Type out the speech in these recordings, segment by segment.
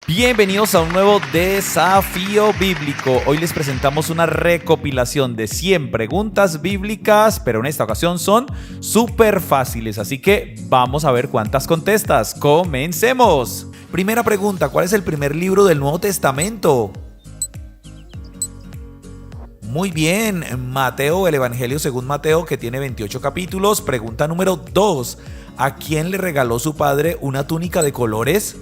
Bienvenidos a un nuevo desafío bíblico. Hoy les presentamos una recopilación de 100 preguntas bíblicas, pero en esta ocasión son súper fáciles, así que vamos a ver cuántas contestas. ¡Comencemos! Primera pregunta, ¿cuál es el primer libro del Nuevo Testamento? Muy bien, Mateo, el Evangelio según Mateo, que tiene 28 capítulos. Pregunta número 2, ¿a quién le regaló su padre una túnica de colores?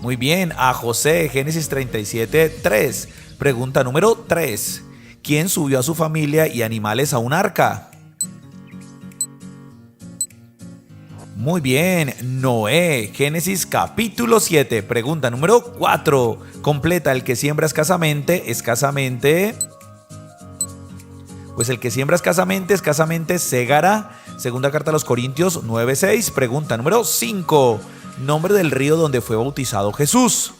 Muy bien, a José, Génesis 37:3. Pregunta número 3. ¿Quién subió a su familia y animales a un arca? Muy bien, Noé, Génesis capítulo 7. Pregunta número 4. Completa, el que siembra escasamente. Pues el que siembra escasamente segará. Segunda carta a los Corintios 9:6. Pregunta número 5. Nombre del río donde fue bautizado Jesús.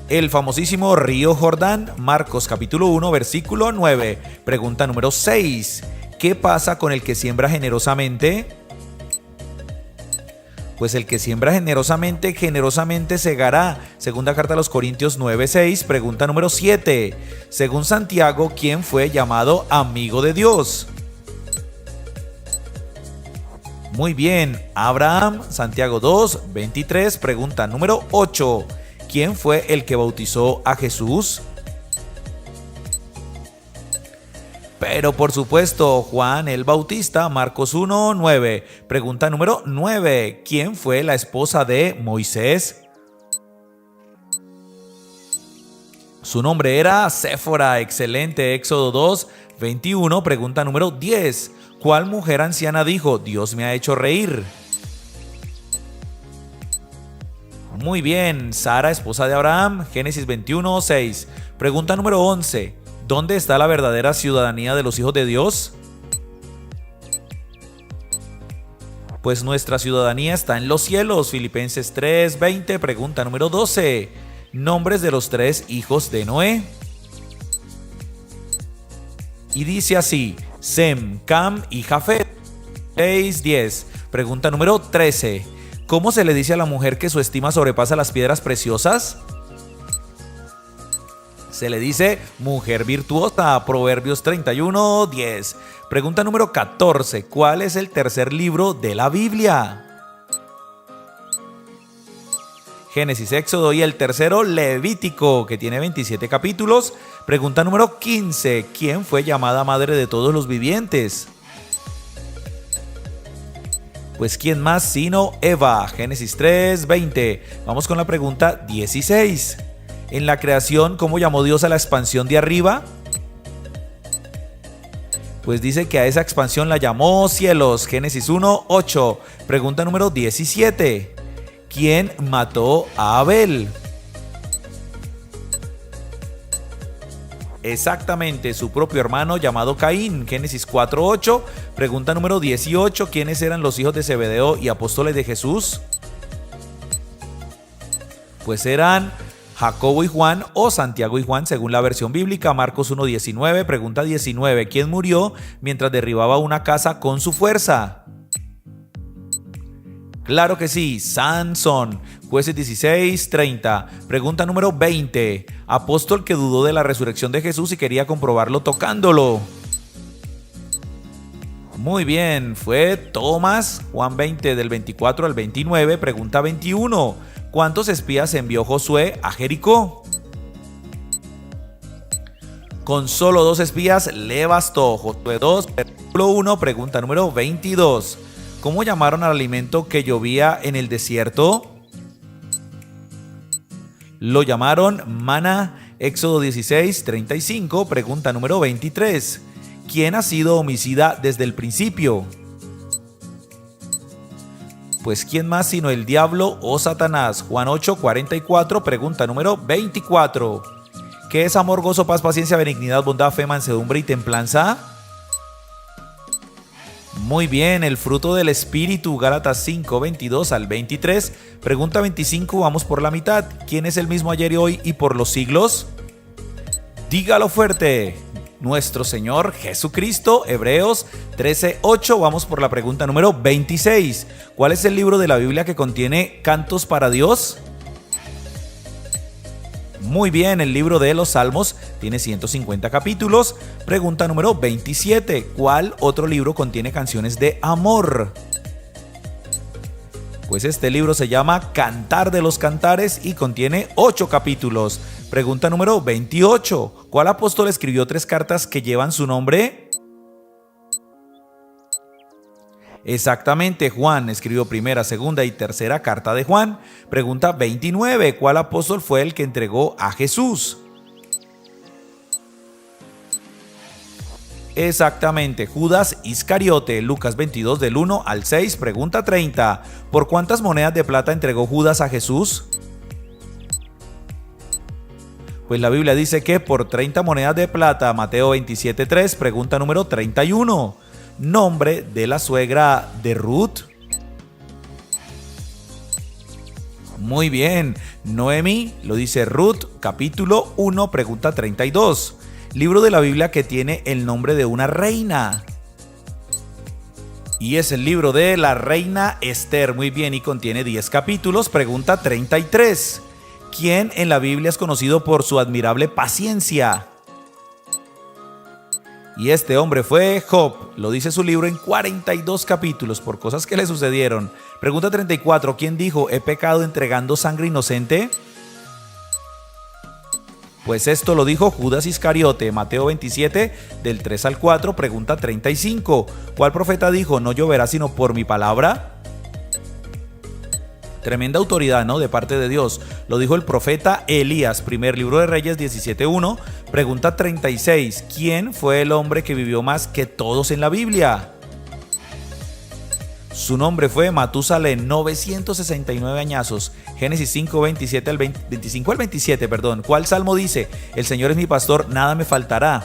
El famosísimo río Jordán, Marcos capítulo 1, versículo 9. Pregunta número 6. ¿Qué pasa con el que siembra generosamente? Pues el que siembra generosamente segará. Segunda carta a los Corintios 9:6. Pregunta número 7. Según Santiago, ¿quién fue llamado amigo de Dios? Muy bien, Abraham, Santiago 2:23, pregunta número 8. ¿Quién fue el que bautizó a Jesús? Pero por supuesto, Juan el Bautista, Marcos 1:9. Pregunta número 9. ¿Quién fue la esposa de Moisés? Su nombre era Séfora. Excelente, Éxodo 2:21. Pregunta número 10. ¿Cuál mujer anciana dijo, Dios me ha hecho reír? Muy bien, Sara, esposa de Abraham, Génesis 21:6. Pregunta número 11. ¿Dónde está la verdadera ciudadanía de los hijos de Dios? Pues nuestra ciudadanía está en los cielos, Filipenses 3:20. Pregunta número 12. Nombres de los 3 hijos de Noé. Y dice así: Sem, Cam y Jafet. 6:10. Pregunta número 13. ¿Cómo se le dice a la mujer que su estima sobrepasa las piedras preciosas? Se le dice mujer virtuosa. Proverbios 31:10. Pregunta número 14. ¿Cuál es el tercer libro de la Biblia? Génesis, Éxodo y el tercero, Levítico, que tiene 27 capítulos. Pregunta número 15. ¿Quién fue llamada madre de todos los vivientes? Pues ¿quién más sino Eva? Génesis 3:20. Vamos con la pregunta 16. En la creación, ¿cómo llamó Dios a la expansión de arriba? Pues dice que a esa expansión la llamó cielos. Génesis 1:8. Pregunta número 17. ¿Quién mató a Abel? Exactamente, su propio hermano llamado Caín. Génesis 4:8. Pregunta número 18. ¿Quiénes eran los hijos de Zebedeo y apóstoles de Jesús? Pues eran Jacobo y Juan, o Santiago y Juan, según la versión bíblica. Marcos 1:19. Pregunta 19. ¿Quién murió mientras derribaba una casa con su fuerza? Claro que sí, Sansón. Jueces 16:30. Pregunta número 20. Apóstol que dudó de la resurrección de Jesús y quería comprobarlo tocándolo. Muy bien, fue Tomás. Juan 20 del 24 al 29. Pregunta 21. ¿Cuántos espías envió Josué a Jericó? Con solo 2 espías le bastó. Josué 2, versículo 1. Pregunta número 22. ¿Cómo llamaron al alimento que llovía en el desierto? Lo llamaron maná. Éxodo 16:35. Pregunta número 23. ¿Quién ha sido homicida desde el principio? Pues ¿quién más sino el diablo o Satanás? Juan 8:44. Pregunta número 24. ¿Qué es amor, gozo, paz, paciencia, benignidad, bondad, fe, mansedumbre y templanza? Muy bien, el fruto del Espíritu, Gálatas 5:22 al 23. Pregunta 25, vamos por la mitad. ¿Quién es el mismo ayer y hoy y por los siglos? Dígalo fuerte. nuestro Señor Jesucristo. Hebreos 13:8. Vamos por la pregunta número 26. ¿Cuál es el libro de la Biblia que contiene cantos para Dios? Muy bien, el libro de los Salmos tiene 150 capítulos. Pregunta número 27. ¿Cuál otro libro contiene canciones de amor? Pues este libro se llama Cantar de los Cantares y contiene 8 capítulos. Pregunta número 28. ¿Cuál apóstol escribió 3 cartas que llevan su nombre? Exactamente, Juan escribió primera, segunda y tercera carta de Juan. Pregunta 29. ¿Cuál apóstol fue el que entregó a Jesús? Exactamente, Judas Iscariote. Lucas 22 del 1 al 6. Pregunta 30. ¿Por cuántas monedas de plata entregó Judas a Jesús? Pues la Biblia dice que por 30 monedas de plata. Mateo 27:3. Pregunta número 31. Nombre de la suegra de Ruth. Muy bien, Noemí, lo dice Ruth, capítulo 1, pregunta 32. Libro de la Biblia que tiene el nombre de una reina. Y es el libro de la reina Esther. Muy bien, y contiene 10 capítulos. Pregunta 33. ¿Quién en la Biblia es conocido por su admirable paciencia? Y este hombre fue Job. Lo dice su libro en 42 capítulos por cosas que le sucedieron. Pregunta 34. ¿Quién dijo, he pecado entregando sangre inocente? Pues esto lo dijo Judas Iscariote. Mateo 27, del 3 al 4, pregunta 35. ¿Cuál profeta dijo, no lloverá sino por mi palabra? Tremenda autoridad, ¿no? De parte de Dios. Lo dijo el profeta Elías. Primer libro de Reyes 17:1. Pregunta 36. ¿Quién fue el hombre que vivió más que todos en la Biblia? Su nombre fue Matusalén, 969 añazos. Génesis 5, 25 al 27, perdón. ¿Cuál salmo dice? El Señor es mi pastor, nada me faltará.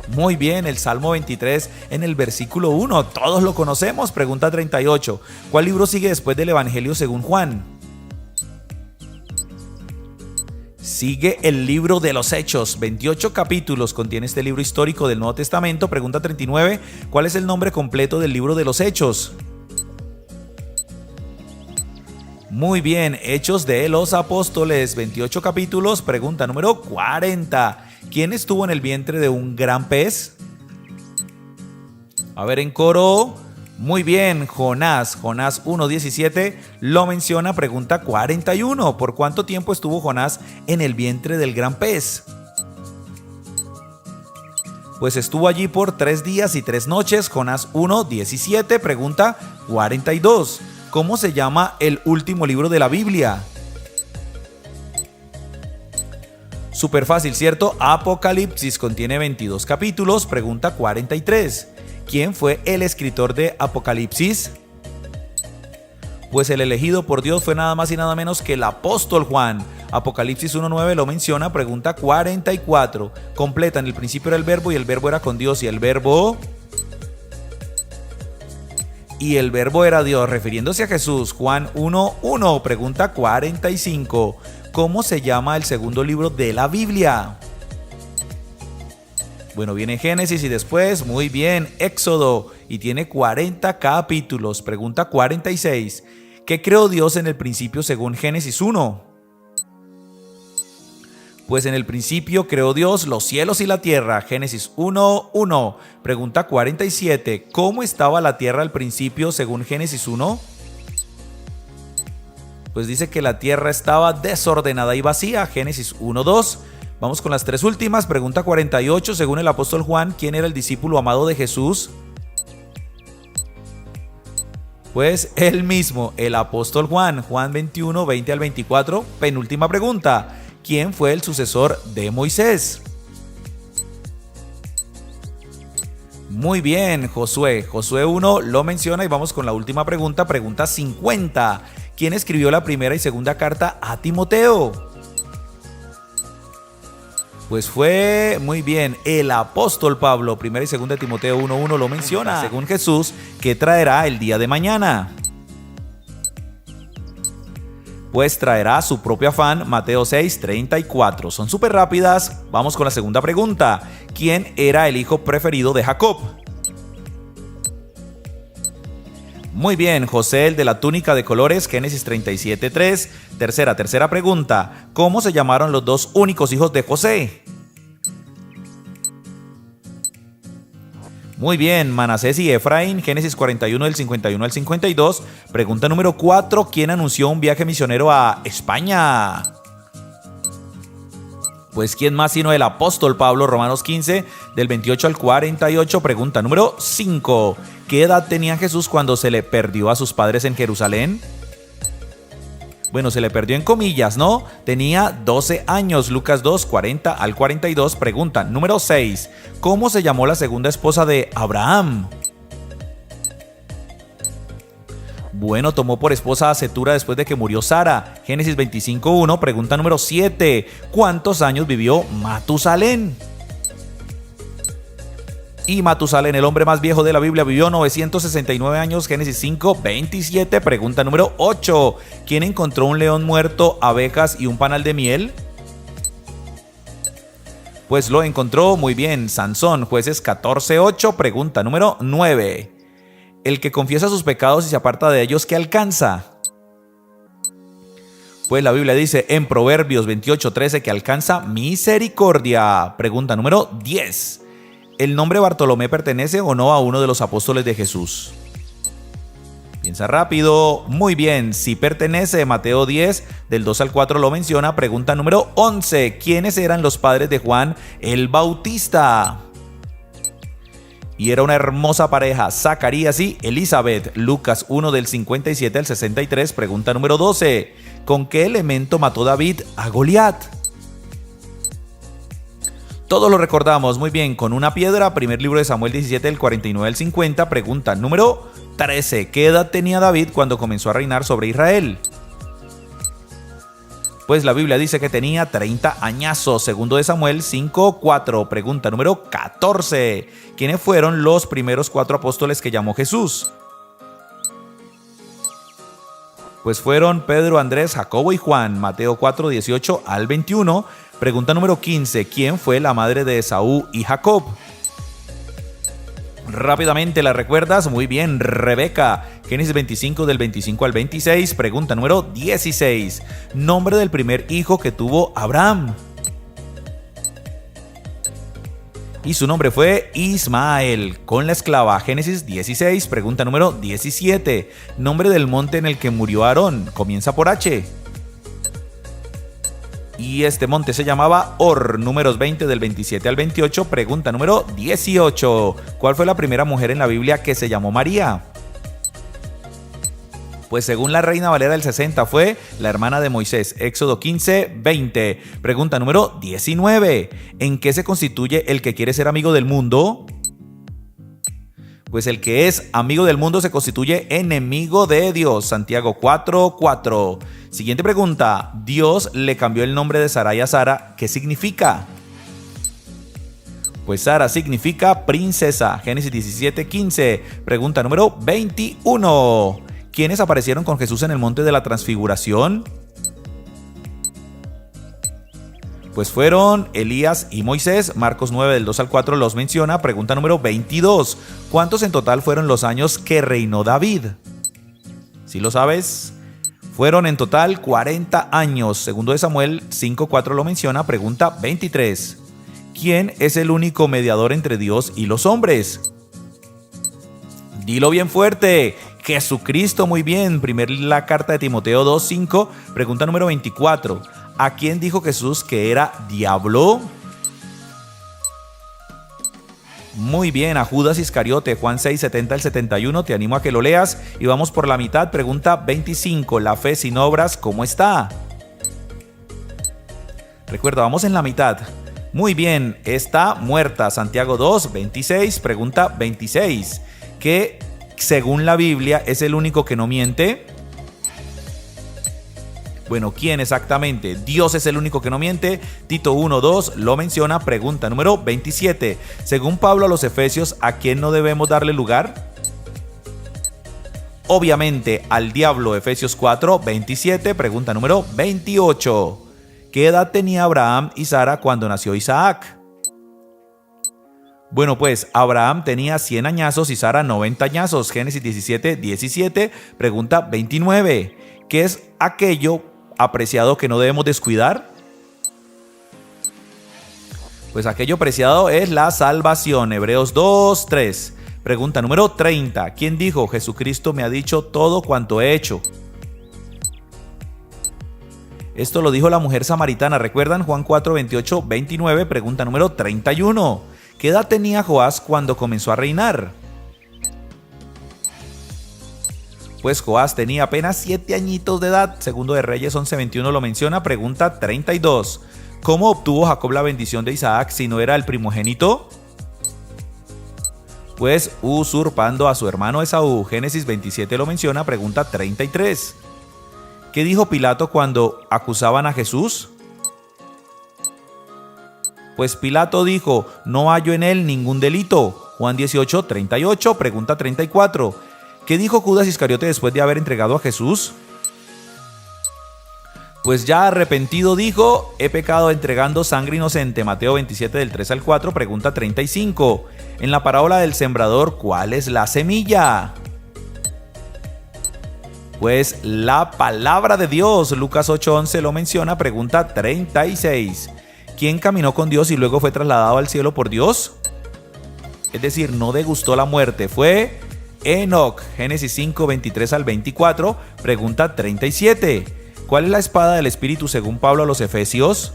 Muy bien, el Salmo 23 en el versículo 1. Todos lo conocemos. Pregunta 38. ¿Cuál libro sigue después del Evangelio según Juan? Sigue el libro de los Hechos. 28 capítulos contiene este libro histórico del Nuevo Testamento. Pregunta 39. ¿Cuál es el nombre completo del libro de los Hechos? Muy bien, Hechos de los Apóstoles. 28 capítulos. Pregunta número 40. ¿Quién estuvo en el vientre de un gran pez? A ver en coro. Muy bien, Jonás. Jonás 1:17 lo menciona. Pregunta 41. ¿Por cuánto tiempo estuvo Jonás en el vientre del gran pez? Pues estuvo allí por 3 días y 3 noches. Jonás 1:17. Pregunta 42. ¿Cómo se llama el último libro de la Biblia? Súper fácil, ¿cierto? Apocalipsis contiene 22 capítulos. Pregunta 43. ¿Quién fue el escritor de Apocalipsis? Pues el elegido por Dios fue nada más y nada menos que el apóstol Juan. Apocalipsis 1:9 lo menciona. Pregunta 44. Completa, en el principio era el verbo y el verbo era con Dios y el verbo era Dios, refiriéndose a Jesús. Juan 1:1. Pregunta 45. ¿Cómo se llama el segundo libro de la Biblia? Bueno, viene Génesis y después, muy bien, Éxodo, y tiene 40 capítulos. Pregunta 46. ¿Qué creó Dios en el principio según Génesis 1? Pues en el principio creó Dios los cielos y la tierra. Génesis 1:1. Pregunta 47. ¿Cómo estaba la tierra al principio según Génesis 1? Pues dice que la tierra estaba desordenada y vacía. Génesis 1:2. Vamos con las 3 últimas. Pregunta 48. Según el apóstol Juan, ¿quién era el discípulo amado de Jesús? Pues él mismo, el apóstol Juan. Juan 21, 20 al 24. Penúltima pregunta. ¿Quién fue el sucesor de Moisés? Muy bien, Josué. Josué 1 lo menciona y vamos con la última pregunta. Pregunta 50. ¿Quién escribió la primera y segunda carta a Timoteo? Pues fue, muy bien, el apóstol Pablo. Primera y segunda de Timoteo 1:1 lo menciona. Según Jesús, ¿qué traerá el día de mañana? pues traerá su propio afán. Mateo 6:34. Son súper rápidas. Vamos con la segunda pregunta. ¿Quién era el hijo preferido de Jacob? Muy bien, José, el de la túnica de colores, Génesis 37:3. Tercera pregunta. ¿Cómo se llamaron los dos únicos hijos de José? Muy bien, Manasés y Efraín, Génesis 41 del 51 al 52. Pregunta número 4. ¿Quién anunció un viaje misionero a España? Pues ¿quién más sino el apóstol Pablo? Romanos 15 del 28 al 48. Pregunta número 5. ¿Qué edad tenía Jesús cuando se le perdió a sus padres en Jerusalén? Bueno, se le perdió en comillas, ¿no? Tenía 12 años, Lucas 2, 40 al 42. Pregunta número 6. ¿Cómo se llamó la segunda esposa de Abraham? Bueno, tomó por esposa a Cetura después de que murió Sara. Génesis 25:1. Pregunta número 7. ¿Cuántos años vivió Matusalén? Y Matusalén, el hombre más viejo de la Biblia, vivió 969 años. Génesis 5:27. Pregunta número 8. ¿Quién encontró un león muerto, abejas y un panal de miel? Pues lo encontró muy bien Sansón. Jueces 14:8. Pregunta número 9. El que confiesa sus pecados y se aparta de ellos, ¿qué alcanza? Pues la Biblia dice en Proverbios 28:13 que alcanza misericordia. Pregunta número 10. ¿El nombre Bartolomé pertenece o no a uno de los apóstoles de Jesús? Piensa rápido. Muy bien, sí pertenece. Mateo 10, del 2 al 4 lo menciona. Pregunta número 11. ¿Quiénes eran los padres de Juan el Bautista? Y era una hermosa pareja, Zacarías y Elizabeth. Lucas 1 del 57 al 63. Pregunta número 12. ¿Con qué elemento mató David a Goliat? Todos lo recordamos muy bien, con una piedra. Primer libro de Samuel 17 del 49 al 50. Pregunta número 13. ¿Qué edad tenía David cuando comenzó a reinar sobre Israel? Pues la Biblia dice que tenía 30 añazos. Segundo de Samuel 5:4. Pregunta número 14. ¿Quiénes fueron los primeros 4 apóstoles que llamó Jesús? Pues fueron Pedro, Andrés, Jacobo y Juan. Mateo 4:18 al 21. Pregunta número 15. ¿Quién fue la madre de Esaú y Jacob? Rápidamente, ¿la recuerdas? Muy bien, Rebeca. Génesis 25 del 25 al 26. Pregunta número 16. Nombre del primer hijo que tuvo Abraham. Y su nombre fue Ismael, con la esclava. Génesis 16. Pregunta número 17. Nombre del monte en el que murió Aarón. Comienza por H. Y este monte se llamaba Hor. Números 20 del 27 al 28. Pregunta número 18. ¿Cuál fue la primera mujer en la Biblia que se llamó María? Pues según la Reina Valera del 60 fue la hermana de Moisés. Éxodo 15:20. Pregunta número 19. ¿En qué se constituye el que quiere ser amigo del mundo? Pues el que es amigo del mundo se constituye enemigo de Dios. Santiago 4:4. Siguiente pregunta. Dios le cambió el nombre de Sarai a Sara. ¿Qué significa? Pues Sara significa princesa. Génesis 17:15. Pregunta número 21. ¿Quiénes aparecieron con Jesús en el monte de la transfiguración? Pues fueron Elías y Moisés. Marcos 9 del 2 al 4 los menciona. Pregunta número 22. ¿Cuántos en total fueron los años que reinó David? ¿Sí lo sabes? Fueron en total 40 años. Segundo de Samuel 5:4 lo menciona. Pregunta 23. ¿Quién es el único mediador entre Dios y los hombres? Dilo bien fuerte. Jesucristo. Muy bien. La carta de Timoteo 2:5. Pregunta número 24. ¿A quién dijo Jesús que era diablo? Muy bien, a Judas Iscariote. Juan 6:70 al 71. Te animo a que lo leas. Y vamos por la mitad. Pregunta 25. La fe sin obras, ¿cómo está? Recuerda, vamos en la mitad. Muy bien, está muerta. Santiago 2:26. Pregunta 26. ¿Qué, según la Biblia, es el único que no miente? Bueno, ¿quién exactamente? Dios es el único que no miente. Tito 1:2 lo menciona. Pregunta número 27. Según Pablo a los Efesios, ¿a quién no debemos darle lugar? obviamente al diablo. Efesios 4, 27, pregunta número 28. ¿Qué edad tenía Abraham y Sara cuando nació Isaac? Bueno, pues Abraham tenía 100 añazos y Sara 90 añazos. Génesis 17, 17, pregunta 29. ¿Qué es aquello apreciado que no debemos descuidar? Pues aquello preciado es la salvación. Hebreos 2, 3. Pregunta número 30. ¿Quién dijo? Jesucristo me ha dicho todo cuanto he hecho. Esto lo dijo la mujer samaritana. ¿Recuerdan? Juan 4, 28, 29. Pregunta número 31. ¿Qué edad tenía Joás cuando comenzó a reinar? Pues Joás tenía apenas 7 añitos de edad. Segundo de Reyes 11, 21 lo menciona. Pregunta 32. ¿Cómo obtuvo Jacob la bendición de Isaac si no era el primogénito? Pues usurpando a su hermano Esaú. Génesis 27 lo menciona. Pregunta 33. ¿Qué dijo Pilato cuando acusaban a Jesús? Pues Pilato dijo, no hallo en él ningún delito. Juan 18, 38, pregunta 34. ¿Qué dijo Judas Iscariote después de haber entregado a Jesús? Pues ya arrepentido dijo, he pecado entregando sangre inocente. Mateo 27 del 3 al 4, pregunta 35. En la parábola del sembrador, ¿cuál es la semilla? Pues la palabra de Dios. Lucas 8:11 lo menciona, pregunta 36. ¿Quién caminó con Dios y luego fue trasladado al cielo por Dios? Es decir, no degustó la muerte. Fue Enoc. Génesis 5, 23 al 24. Pregunta 37. ¿Cuál es la espada del Espíritu según Pablo a los Efesios?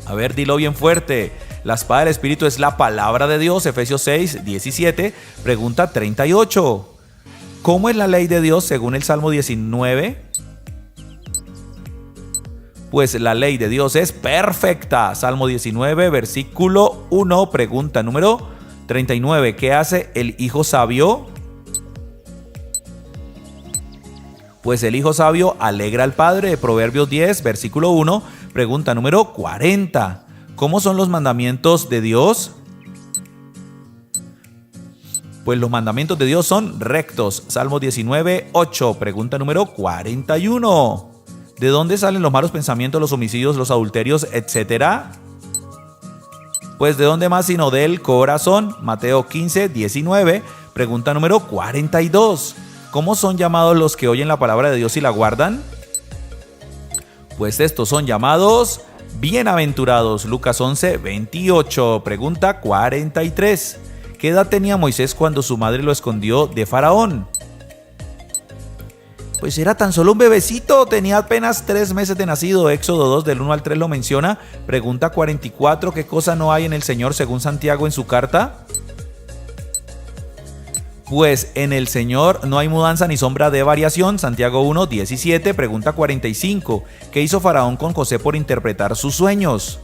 A ver, dilo bien fuerte. La espada del Espíritu es la palabra de Dios. Efesios 6, 17. Pregunta 38. ¿Cómo es la ley de Dios según el Salmo 19? Pues la ley de Dios es perfecta. Salmo 19, versículo 1, pregunta número 39. ¿Qué hace el hijo sabio? Pues el hijo sabio alegra al padre. Proverbios 10, versículo 1, pregunta número 40. ¿Cómo son los mandamientos de Dios? Pues los mandamientos de Dios son rectos. Salmo 19, 8, pregunta número 41. ¿De dónde salen los malos pensamientos, los homicidios, los adulterios, etcétera? Pues ¿de dónde más sino del corazón? Mateo 15, 19, pregunta número 42. ¿Cómo son llamados los que oyen la palabra de Dios y la guardan? Pues estos son llamados bienaventurados. Lucas 11, 28, pregunta 43. ¿Qué edad tenía Moisés cuando su madre lo escondió de Faraón? Pues era tan solo un bebecito, tenía apenas 3 meses de nacido. Éxodo 2 del 1 al 3 lo menciona. Pregunta 44. ¿Qué cosa no hay en el Señor según Santiago en su carta? Pues en el Señor no hay mudanza ni sombra de variación. Santiago 1, 17. Pregunta 45. ¿Qué hizo Faraón con José por interpretar sus sueños?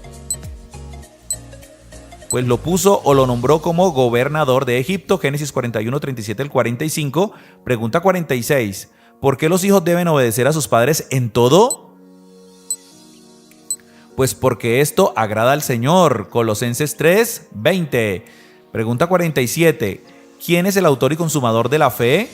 Pues lo puso o lo nombró como gobernador de Egipto. Génesis 41, 37 al 45. Pregunta 46. ¿Por qué los hijos deben obedecer a sus padres en todo? Pues porque esto agrada al Señor. Colosenses 3, 20. Pregunta 47. ¿Quién es el autor y consumador de la fe?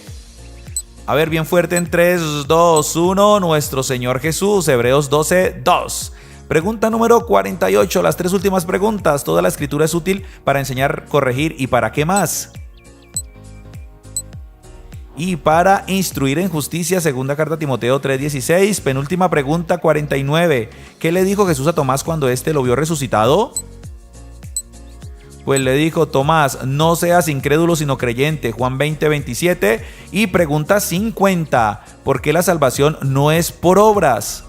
A ver, bien fuerte en 3, 2, 1. Nuestro Señor Jesús. Hebreos 12, 2. Pregunta número 48. Las 3 últimas preguntas. Toda la escritura es útil para enseñar, corregir y ¿para qué más? Y para instruir en justicia, segunda carta a Timoteo 3:16. Penúltima pregunta 49. ¿Qué le dijo Jesús a Tomás cuando éste lo vio resucitado? Pues le dijo, Tomás, no seas incrédulo sino creyente. Juan 20:27. Y pregunta 50. ¿Por qué la salvación no es por obras?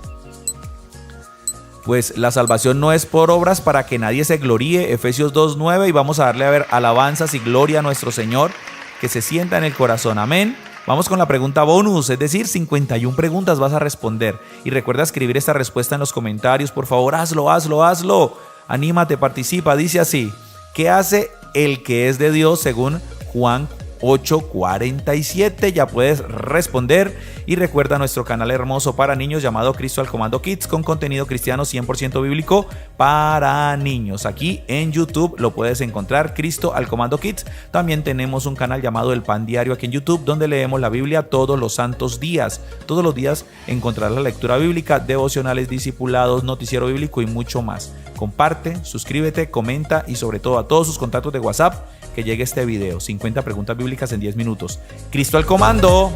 Pues la salvación no es por obras para que nadie se gloríe. Efesios 2:9. Y vamos a darle a ver alabanzas y gloria a nuestro Señor, que se sienta en el corazón. Amén. Vamos con la pregunta bonus, es decir, 51 preguntas vas a responder. Y recuerda escribir esta respuesta en los comentarios. Por favor, hazlo. Anímate, participa. Dice así: ¿qué hace el que es de Dios según Juan 847. Ya puedes responder y recuerda nuestro canal hermoso para niños llamado Cristo al Comando Kids, con contenido cristiano 100% bíblico para niños. Aquí en YouTube lo puedes encontrar, Cristo al Comando Kids. También tenemos un canal llamado El Pan Diario aquí en YouTube, donde leemos la Biblia todos los santos días. Todos los días encontrarás la lectura bíblica, devocionales, discipulados, noticiero bíblico y mucho más. Comparte, suscríbete, comenta y sobre todo a todos sus contactos de WhatsApp que llegue este video. 50 preguntas bíblicas en 10 minutos. Cristo al comando.